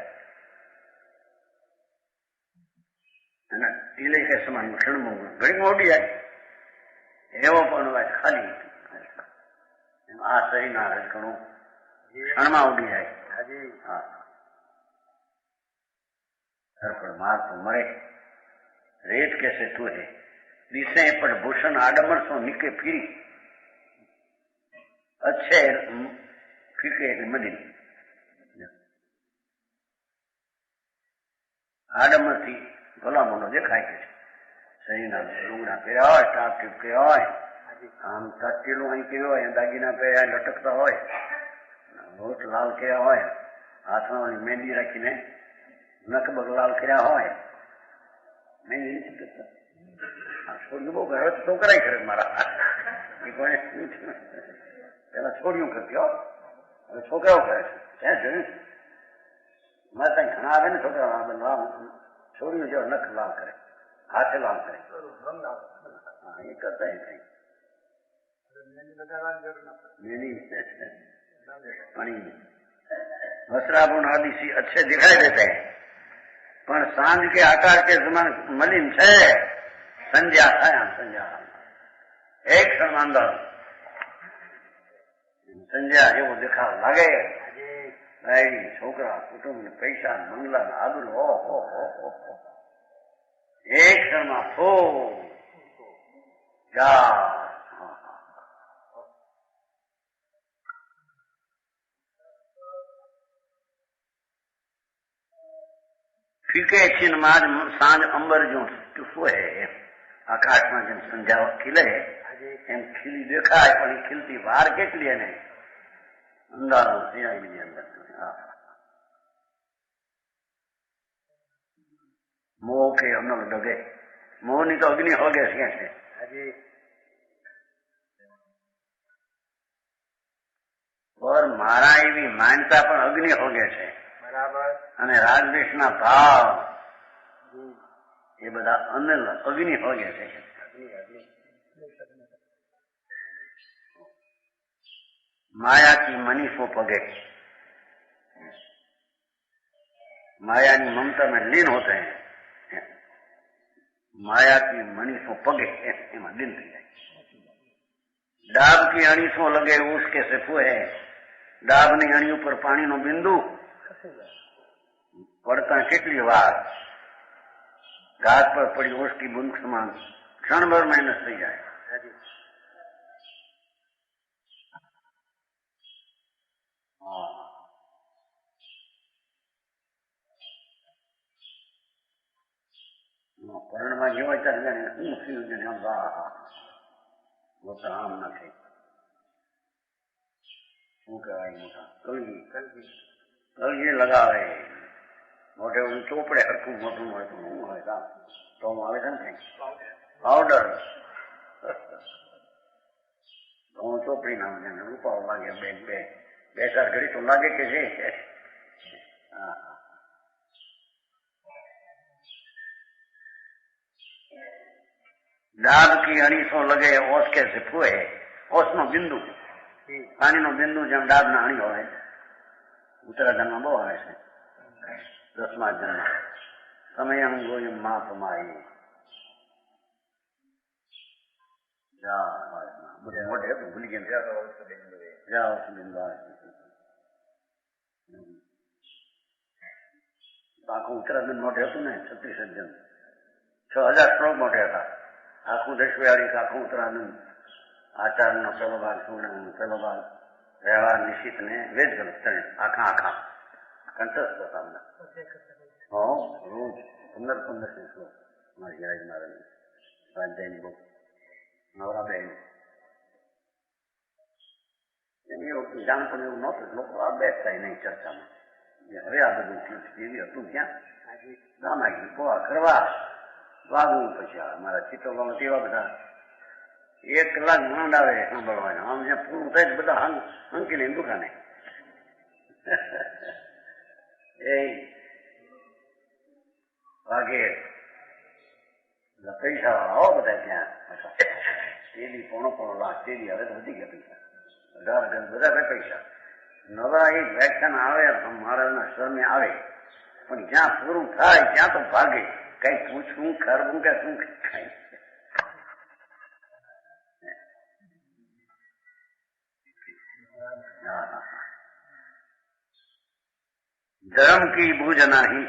टीले के समान क्षण में घड़ी में उड़ी जाए. एवं पवन वाय खाली आ शरीर ना रजकणों क्षण में उड़ी जाए. हाँ, घर पर मार तो मरे. रेत कैसे तू है, दिसे पर भूषण आडमर सो निके फिरी, अच्छे फीके मदी आडमर थी भला मनो देखाय के शरीर लुगड़ा પહેર્યા હોય, ટાપ ટીપ કર્યા હોય, આમ તટેલું અહીં કર્યો હોય, દાગીના પહેર્યા લટકતા હોય, હોઠ લાલ કર્યા હોય, હાથમાં મહેંદી રાખીને નખ બગ લાલ કર્યા હોય. મહેંદી નથી કરતા. છોડ્યું બહુ હવે તો છોકરાય કરે મારા. પેલા છોડ્યું કરતી હો, હવે છોકરાઓ કરે છે. ક્યાં જોયું મારે ત્યાં ઘણા આવે ને છોકરા છોડ્યું જેવો નખ લાલ કરે, હાથે લાલ કરે. હા, એ કરતા કઈ पानी वस्त्राभूषण आदि से अच्छे दिखाई देते हैं, पर सांझ के आकार के समान मलिन है. संध्या है, संध्या एक क्षण अंदर સંજ્યા જેવો દેખાવ લાગે. બાયડી, છોકરા, કુટુંબ, પૈસા, બંગલા, આબરૂ, ઓહો એક ક્ષણમાં ફો જા. ફીકે છીનમાં સાંજ અંબર જો ફોહે, આકાશમાં જેમ સંધ્યા ખીલે એમ ખીલી દેખાય, પણ એ ખીલતી વાર કેટલી એને અંધારું સિંહાઈની અંદર. મોહ કે અનલ ડગે, મોહની તો અગ્નિ હોગે છે. પર મારા એવી માનતા પણ અગ્નિ હોગે છે. અને રાગદ્વેષના ભાવ એ બધા અનલ અગ્નિ હોગે છે. माया की मनीषों पगे, मायानी ममता में लीन होते हैं. माया की मनीषों पगे एમાં લીન થઈ જાય. ડાબ की અણીસો લગે उसके से फूहे, ડાબની અણી ઉપર પાણીનો બિંદુ પડતા કેટલી વાર ઘાસ પર પડી ઓછકી બુંદ સમાન ક્ષણભર મહેનત થઈ જાય. પરણમાં જેવો ત્યારે હું થયું મોટા આમ નથી, શું કહેવાય, મોટા કલગી લગાવે મોઢે ચોપડે હરખું મોટું હોય તો શું હોય કામ તો આવે છે ને પાવડર હું ચોપડી નામ રૂપાઓ લાગે બે ચાર ઘડી તો લાગે કે છે. ડાબ કી અણીસો લગે ઓસ કે છે ફૂએ, ઓસનો બિંદુ પાણીનો બિંદુ જેમ ડાબના અણી હોય. ઉત્તરાખંડમાં બહુ આવે છે 10મા જન્મ સમયમ ગોયમ માપ માઈ બધું મોઢે ભૂલી ગયા બિંદુ આખું ઉત્તરાખંડ મોઢે હતું ને 36 જન 6000 શ્લોક મોઢે હતા. આખું દશવ્યાળી આખું ઉત્તરાખંડ આચારનો પેલો ભાગ સુવર્ણ પેલો ભાગ વ્યવહાર નિશ્ચિત ને વેદ ગલત આખા કંઠસ્થ હતા અમને. રોજ 15 શ્લોક મારી રાજ મહારાજ સ્વાધ્યાયની બુક નવરાબેન એની વખતે જાણતો એવું નહોતું. લોકો આ બેસતા નહીં ચર્ચામાં. હવે આ બધું એવી હતું ત્યાં દામાગી પોવા કરવા વાગવું પછી આવે. મારા ચિત્તોમાં તેવા બધા 1 કલાક માંડ આવે સાંભળવાનો. આમ જ્યાં પૂરું થાય બધા હંકી લઈને દુકાને એ વાગે પૈસા વાળા આવો બધા ત્યાં તેલી પોણો લાખ તેલી હવે તો વધી ગયા પૈસા 18 બધા પૈસા. નવા એક વ્યાખ્યાન આવે મહારાજના શરમે આવે પણ જ્યાં પૂરું થાય ત્યાં તો ભાગે. કઈ પૂછવું ખરવું કે શું ખાય. ધર્મ કી બુજ નાહી,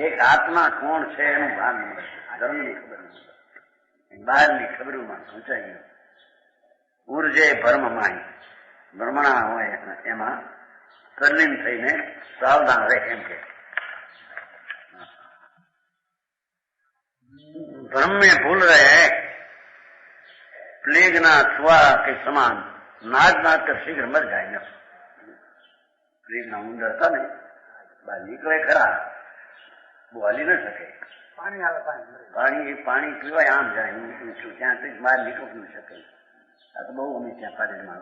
એક આત્મા કોણ છે એનું ભાન મળે. ધર્મની ખબર નહીં, બહારની ખબરોમાં ખૂંચાઈ ગયું. ઉર્જે ભર્મ માહી, ભ્રમણા હોય એમાં તલ્લીન થઈને સાવધાન રહે એમ કે. भ्रम में भूल रहे हैं, प्लेग ना छुआ के समान नाच नाच कर शीघ्र मर जाएंगे. પ્લેગ ના ઉંદર હતા ને બહાર નીકળે ખરા, બહુ હાલી ન શકે. પાણી પીવાય આમ જાય ઊંચું ત્યાંથી બહાર નીકળી ન શકે. આ તો બહુ અમે ત્યાં પાડેમાં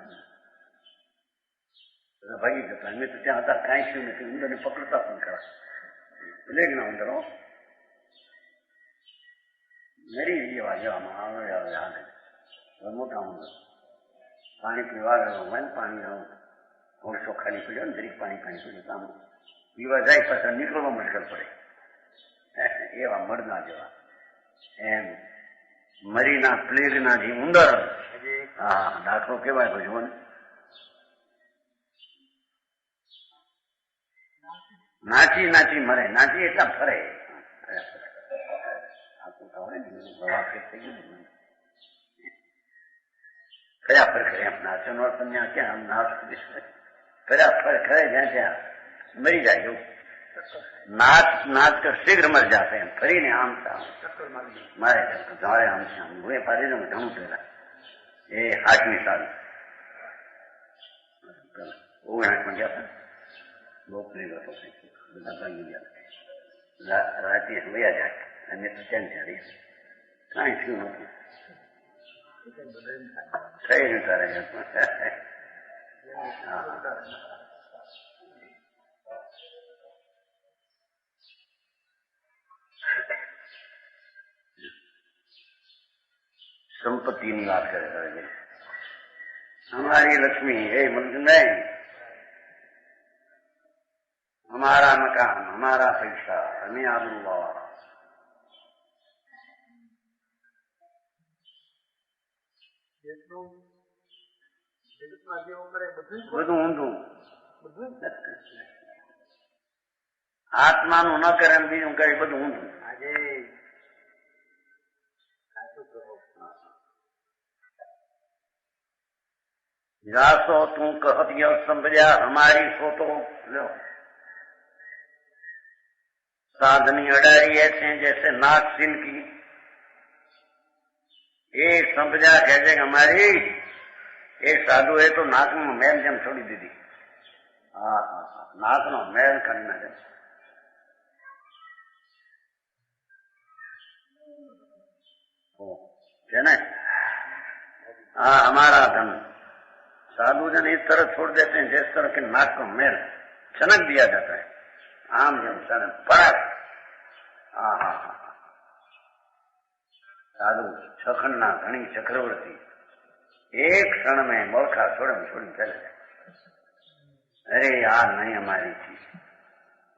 ભાગી જતા. અમે તો ત્યાં હતા કાંઈ થયું નથી. ઉંદરને પકડતા પણ ખરા. પ્લેગ ના ઉંદરો મરી જેવામાં આવે. મોટા ઉંદર પાણી પીવા ગયો હોય ને પાણી ઓળસો ખાલી પડ્યો ને દરેક પાણી પડ્યું કામ પીવા જાય પાછા નીકળવા મુશ્કેલ પડે. એવા મળના જેવા એમ મરીના પ્લેગના જે ઉંદર. હા દાખલો કેવાય જુઓ ને નાચી નાચી મરે, નાચી એટલા ફરે. ફર્યા ફર કરે એમ નાચનો ત્યાં ક્યાં નાચ ફર્યા ફર કરે જ્યાં ત્યાં મરી જાય એવું. નાચ નાચ કર શીઘ્ર મર જાતે એમ ફરીને આમ મારે ધારે આમ છે આમ હું એ પાડી દઉં ઘણું પેલા એ 8મી સાલ 59 ગયા હતા. બોપરી ગયો બધા ભાંગી ગયા. રાતે વયા જાય અને ત્યાં ચાલી કાંઈ થયું નથી. થઈ રહ્યું તારે संपत्ति बात करे. हमारी लक्ष्मी हे मंदिर, हमारा मकान, हमारा पैसा, हमें आबरूवाला. બધું ઊંધું. આત્માનું ન કરે બીજું કરે બધું ઊંધું. जासो तू कहतिया समझा हमारी सोतो लो. साधनी अडारी ऐसे जैसे नाक सिन की. एक समझा कहे हमारी एक साधु है तो नाक में मैल जम छोड़ी दीदी. हाँ हाँ हाँ नाक नो मैल करना है. हाँ हमारा धन साधु जन इस तरह छोड़ देते हैं जिस तरह के नाक को मैल छनक दिया जाता है. आम जम सन पड़ा. हाँ हाँ हाँ साधु छखंडना धनी चक्रवर्ती एक क्षण में मोरखा छोड़ चले जाए. अरे आ नहीं हमारी चीज.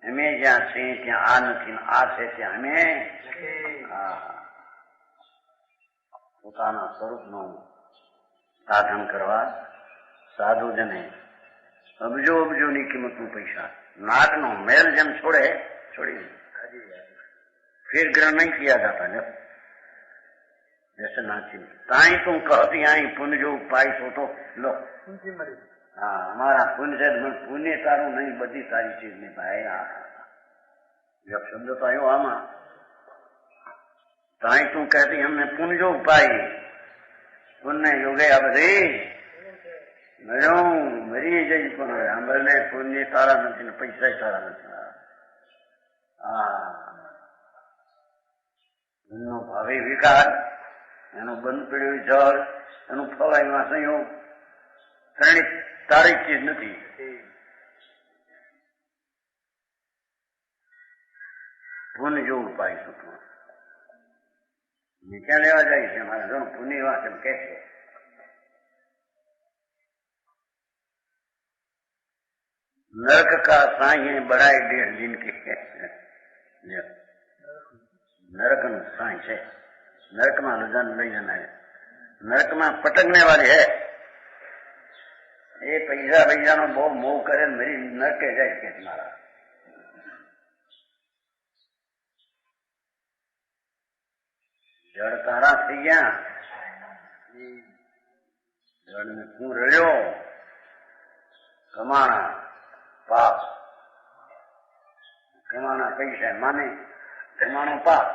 हमें ज्યાં છે ત્યાં આ નથી, આ છે ત્યાં અમે પોતાના સ્વરૂપનું સાધન કરવા સાધુજને અબજો અબજોની કિંમતનું પૈસા નાકનો મેલ જેમ છોડે છોડી फिर ग्रहण नहीं किया जाता. जब जैसे नाची ताई तुम कहती आई पुण्य जो पाई सो तो लो. हाँ हमारा पुण्य से पुण्य तारू नहीं बदी सारी चीज नहीं पाए. जब शब्द तो आयो आमा ताई तुम कहती हमने पुण्य जो पाई पुण्य योगे अब रे मरी जई पण हमने पुण्य तारा नहीं पैसा तारा नहीं. એનો ભાવે વિકાર એનો બંધ પડ્યો જળ એનું ફવાઈમાં સંયોગ ત્રણે તારી ચીજ નથી. પુણ્ય જેવું પાઈ શકું ક્યાં લેવા જાય છે મારે ઘણું પુણ્ય વાત એમ કે છે. नरक का साई बढ़ाए 1.5 दिन के. नरक नु साई है. नरक में लुजान लई जाना है. नरक में पटकने वाली है. ये पैसा भैया नो बहुत मोह करे मेरी नरक के जाए के मारा. जड़ तारा थी गया जड़ में तू रहो कमाना पाप कमाना पैसा माने कमानो पाप.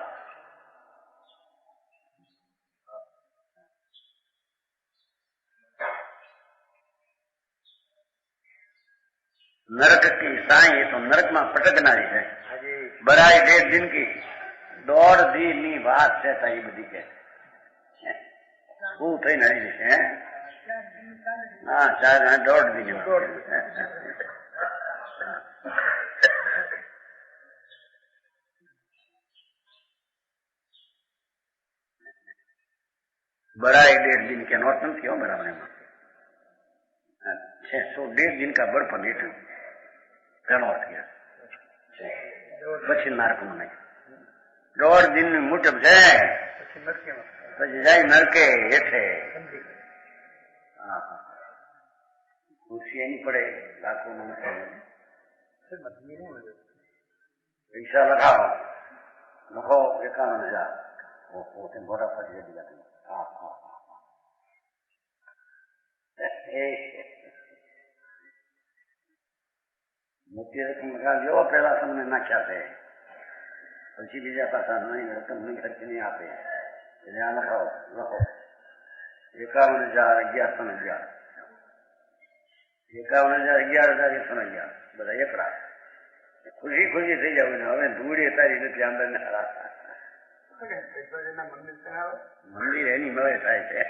नरक की साई है तो नरक में पटकनारी है. बराई 1.5 दिन की 1.5 दिन बात है ताई बदी के वो थई नड़ी है. हाँ 1.5 दिन बड़ाई 1.5 दिन के नोट नहीं क्यों बराबर है 1.5 दिन का बड़पन हेठ नोट किया પછી નરક માં નહીં. 1.5 दिन મુજબ જાય પછી જાય નરકે હેઠે. ખુશી એની પડે લાખો નું पैसा लगाओ, लखो 51,000। वो मोटा फट गया। हाँ हाँ हाँ, મોટી રકમ લગાવજો, પેલા તમને નાખ્યા છે, પછી બીજા પાછા નહીં રકમ નહીં ખર્ચ નહીં આપે. એટલે આ લખાવો, લખો 51,011 51,011 બધા એકડા. ખુશી ખુશી થઈ જાવ ને. હવે ધૂળી તારી નથી અંદર મંદિર એની મળે થાય છે.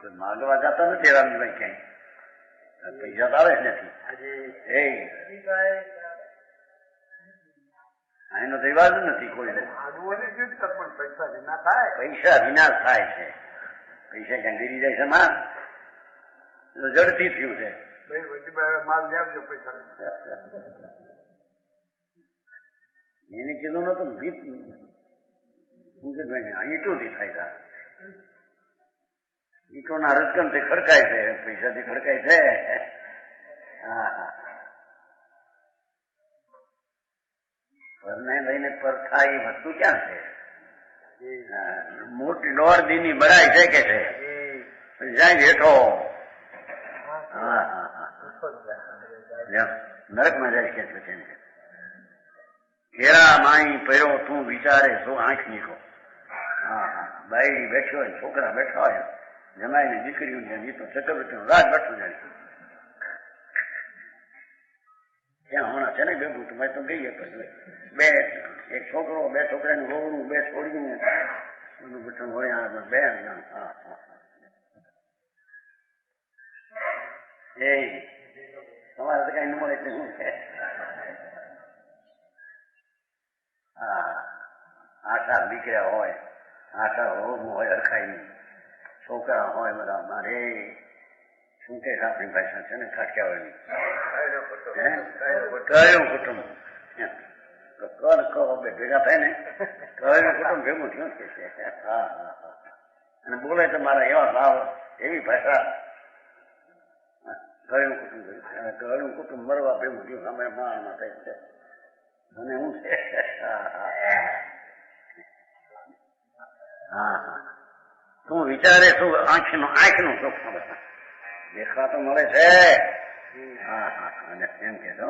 કોઈ માગવા જતા નથી રામજીભાઈ ક્યાંય, પૈસા તો આવે જ નથી. એનો તો રિવાજ નથી કોઈ. પૈસા વિનાશ થાય છે. પૈસા ક્યાં ગીરી જાય છે માં જડથી થયું છે. એને કીધું નતું ભીત ઈટોથી થાય. ઈટોના રજકમથી ખડકાય છે, પૈસાથી ખડકાય છે. હા હા, પરને લઈને પર થાય એ વસ્તુ ક્યાં છે? મોટી 1.5 દીની બરાઈ છે કે છે જાય હેઠો. હા હા હા, નરકમાં જાય કે છે. ઘેરા માઈ પહેરો તું વિચારે શું આંખ નીકળો. હા હા, બાયડી બેઠી હોય, છોકરા બેઠા હોય, જમાઈને દીકરીઓ જીતો ચક્રવર્તીનું રાજ બેઠું જાય. ત્યાં હમણાં છે ને ભેગું તો મેં તો ગઈ પછી બે, એક છોકરો, 2 છોકરાનું હોવું, 2 છોડ્યું એનું બેઠું હોય. બે તમારે તો કઈ ન મળે એટલે શું છે? હા, આશા દીકરા હોય, આશા હોવું હોય, હરખાઈ છોકરા હોય બધા. મારે શું કે આપણી ભાષા છે ને કાઠિયાવાડી, કયું કુટુંબ કર કહો બે ભેગા થાય ને, કયું કુટુંબ ભેગું થયું કે છે. હા હા હા, અને બોલે તો મારા એવા ભાવ, એવી ભાષા. કયું કુટુંબ, કયું કુટુંબ મરવા ભેગું થયું અમે માણમાં થાય છે. અને હું છે. હા હા હા, તું વિચારે શું આંખનું સુખ દેખવા તો મળે છે. હા હા, અને એમ કેજો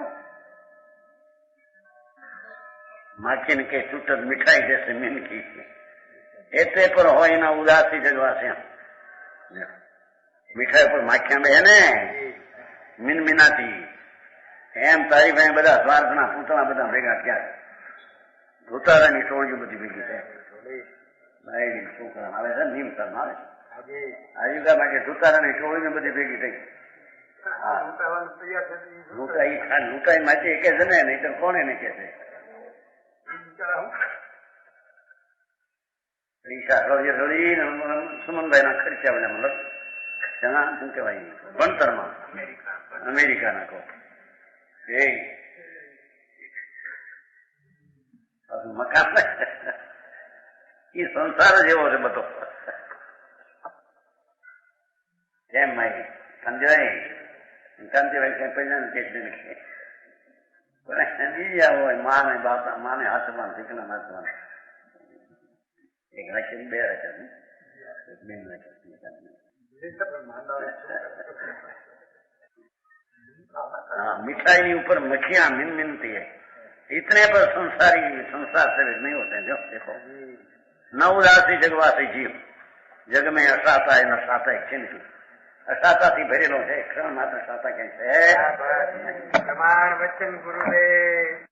માખીને કે છૂટક મીઠાઈ જશે મીનકી, એટલે પર હોય એના ઉદાસી જગવા છે. મીઠાઈ પર માખિયા બે ને મીનમીનાતી. એમ તારી ભાઈ બધા સ્વાર્થના પૂતળા બધા ભેગા થયા. ધોતારાની ટોળીઓ બધી ભેગી થાય. છોકરા આવે છે, નીમસર આવે છે આજુગા માટે ધુતારાની ટોળીને બધી ભેગી થઈ. લૂંટાઈ માટે કે છે ને, નહીં તો કોને ને કે છે? પૈસા રળીને સુમનભાઈ ના ખર્ચા બધા મતલબ શું કહેવાય ભણતરમાં અમેરિકાના કહો મકાન એ સંસાર જેવો છે બધો. એમ મારી સમજાય કાંતિભાઈ કઈ પૈસા ને કે બીજા હોય માને બાપા, માને હાથમાં દીકરા હાથમાં. એક રાખી 2 રાખે, 2 રાખે. मिठाई ऊपर मक्खियां मिन मिनती है, इतने पर संसारी संसार से नहीं होते हैं. जो देखो न उदासी जगवासी जीव, जग में असाता है न साता है चिंतु. असाताથી ભરેલો છે, ક્ષણ માત્ર સાતા ક્યાં છે? પ્રમાણ વચન ગુરુદેવ.